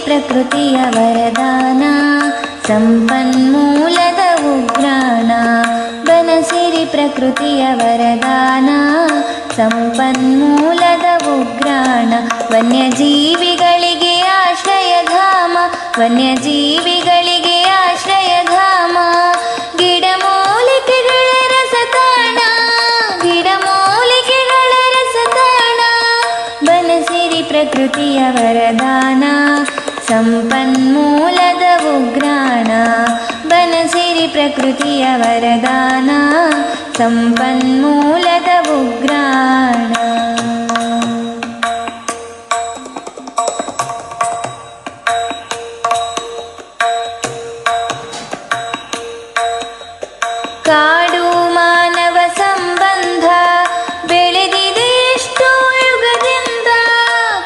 ಪ್ರಕೃತಿಯ ವರದಾನ ಸಂಪನ್ಮೂಲದ ಉಗ್ರಾಣ ಬನಸಿರಿ ಪ್ರಕೃತಿಯ ವರದಾನ ಸಂಪನ್ಮೂಲದ ಉಗ್ರಾಣ ವನ್ಯಜೀವಿಗಳಿಗೆ ಆಶ್ರಯಧಾಮ ವನ್ಯಜೀವಿಗಳಿಗೆ ಆಶ್ರಯಧಾಮ ಗಿಡಮೂಲಿಕೆಗಳ ರಸತಾಣ ಗಿಡಮೂಲಿಕೆಗಳ ರಸತಾಣ ಬನಸಿರಿ ಪ್ರಕೃತಿಯ ವರದಾನ ಸಂಪನ್ಮೂಲದ ಉಗ್ರಾಣ ಬನಸಿರಿ ಪ್ರಕೃತಿಯ ವರದಾನ ಸಂಪನ್ಮೂಲದ ಉಗ್ರಾಣ ಕಾಡು ಮಾನವ ಸಂಬಂಧ ಬೆಳೆದಿದೆ ಎಷ್ಟೋ ಯುಗದಿಂದ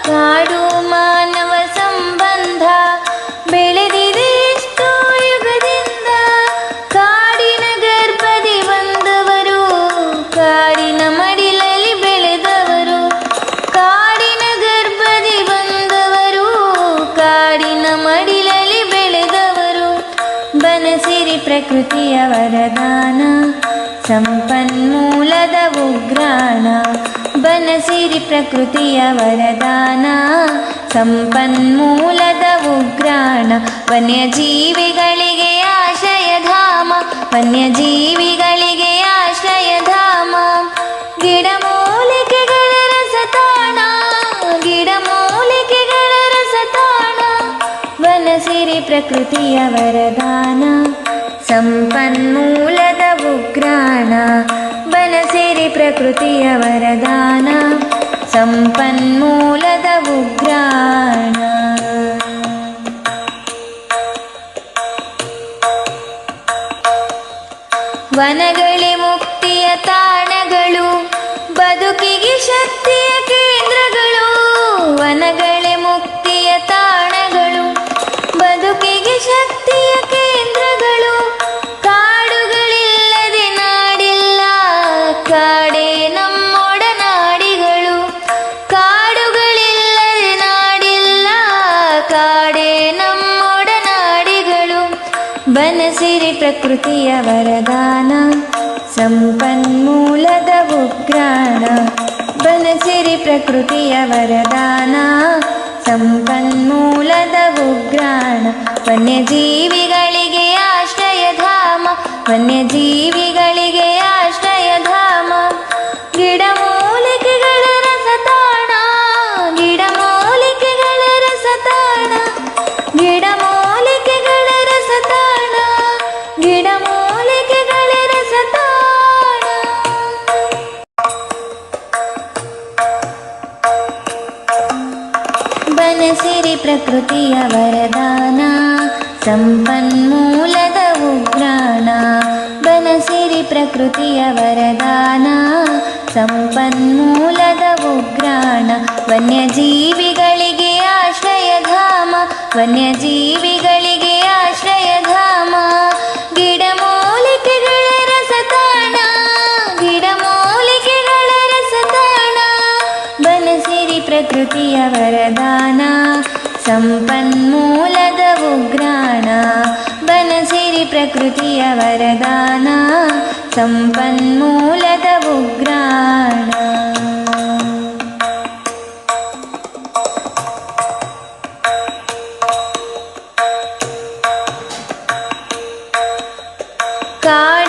ಕಾಡು ಮಾನವ ಸಂಬಂಧ ಬೆಳೆದಿದೆ ಎಷ್ಟೋ ಯುಗದಿಂದ ಕಾಡಿನ ಗರ್ಭದಿ ಬಂದವರು ಕಾಡಿನ ಮಡಿಲಲ್ಲಿ ಬೆಳೆದವರು ಕಾಡಿನ ಗರ್ಭದಿ ಬಂದವರು ಕಾಡಿನ ಮಡಿಲಲ್ಲಿ ಬೆಳೆದವರು ಬನಸಿರಿ ಪ್ರಕೃತಿಯ ವರದಾನ ಸಂಪನ್ಮೂಲದ ಉಗ್ರಾಣ ಬನಸಿರಿ ಪ್ರಕೃತಿಯ ವರದಾನ ಸಂಪನ್ಮೂಲದ ಉಗ್ರಾಣ ವನ್ಯಜೀವಿಗಳಿಗೆ ಆಶ್ರಯಧಾಮ ವನ್ಯಜೀವಿಗಳಿಗೆ ಆಶ್ರಯಧಾಮ ಗಿಡಮೂಲಿಕೆಗಳ ರಸತಾಣ ಗಿಡಮೂಲಿಕೆಗಳ ರಸತಾಣ ಬನಸಿರಿ ಪ್ರಕೃತಿಯ ವರದಾನ ಸಂಪನ್ಮೂಲದ ಉಗ್ರಾಣ ಬನಸಿರಿ ಪ್ರಕೃತಿಯ ವರದಾನ ಸಂಪನ್ಮೂಲದ ಉಗ್ರಾಣ ವನಗಳೇ ಮುಕ್ತಿಯ ತಾಣಗಳು ಬದುಕಿಗೆ ಶಕ್ತಿಯ ಕೇಂದ್ರಗಳು ವನಗಳೇ ಮುಕ್ತಿಯ ತಾಣಗಳು ಬದುಕಿಗೆ ಶಕ್ತಿಯ ಕೇಂದ್ರಗಳು ಕಾಡುಗಳಿಲ್ಲದೆ ನಾಡಿಲ್ಲ ಕಾಡೇ ನಮ್ಮೊಡನಾಡಿಗಳು ಕಾಡುಗಳಿಲ್ಲದೆ ನಾಡಿಲ್ಲ ಕಾಡೇ ನಮ್ಮೊಡನಾಡಿಗಳು ಬನಸಿರಿ ಪ್ರಕೃತಿಯ ವರದಾನ ಸಂಪನ್ಮೂಲದ ಉಗ್ರಾಣ ಬನಸಿರಿ ಪ್ರಕೃತಿಯ ವರದಾನ ಸಂಪನ್ಮೂಲದ ಉಗ್ರಾಣ ವನ್ಯಜೀವಿಗಳಿಗೆ ಆಶ್ರಯಧಾಮ ವನ್ಯಜೀವಿಗಳಿಗೆ ಆಶ್ರಯಧಾಮ ಗಿಡಮೂಲಿಕೆಗಳ ರಸತಾಣ ಗಿಡಮೂಲಿಕೆಗಳ ರಸತಾಣ ಗಿಡಮೂಲಿಕೆಗಳ ರಸತಾಣ ಗಿಡಮೂಲಿಕೆಗಳ ರಸತಾಣ ಬನಸಿರಿ ಪ್ರಕೃತಿಯ ವರದಾನ ಸಂಪನ್ಮೂಲದ ಉಗ್ರಾಣ ಬನಸಿರಿ ಪ್ರಕೃತಿಯ ವರದಾನ ಸಂಪನ್ಮೂಲದ ಉಗ್ರಾಣ ವನ್ಯಜೀವಿಗಳಿಗೆ ಆಶ್ರಯಧಾಮ ವನ್ಯಜೀವಿಗಳಿಗೆ ಆಶ್ರಯಧಾಮ ಗಿಡಮೂಲಿಕೆಗಳ ರಸತಾಣ ಗಿಡಮೂಲಿಕೆಗಳ ರಸತಾಣ ಬನಸಿರಿ ಪ್ರಕೃತಿಯ ವರದಾನ ಸಂಪನ್ಮೂಲದ ಉಗ್ರಾಣ ಬನಸಿರಿ ಪ್ರಕೃತಿಯ ವರದಾನ ಸಂಪನ್ಮೂಲದ ಉಗ್ರಾಣ ಕಾಡು